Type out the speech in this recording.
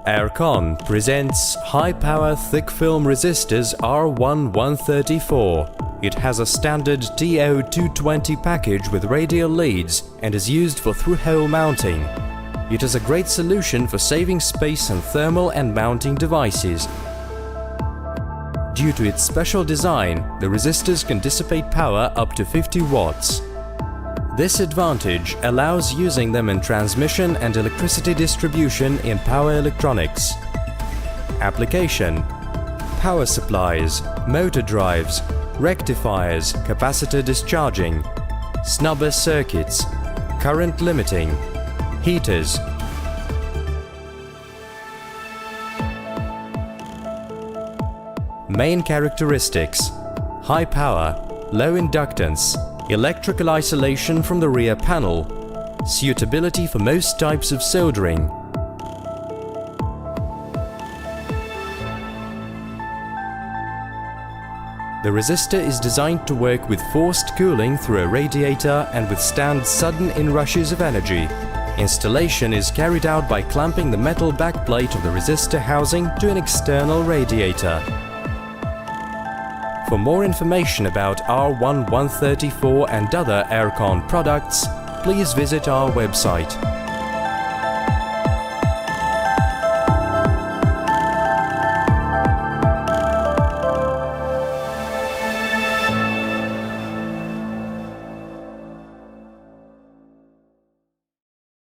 Erkon presents high-power thick-film resistors R1-134. It has a standard TO220 package with radial leads and is used for through-hole mounting. It is a great solution for saving space on thermal and mounting devices. Due to its special design, the resistors can dissipate power up to 50 watts. This advantage allows using them in transmission and electricity distribution in power electronics. Application: power supplies, motor drives, rectifiers, capacitor discharging, snubber circuits, current limiting, heaters. Main characteristics: high power, low inductance, electrical isolation from the rear panel, suitability for most types of soldering. The resistor is designed to work with forced cooling through a radiator and withstand sudden inrushes of energy. Installation is carried out by clamping the metal backplate of the resistor housing to an external radiator. For more information about R1-134 and other Erkon products, please visit our website.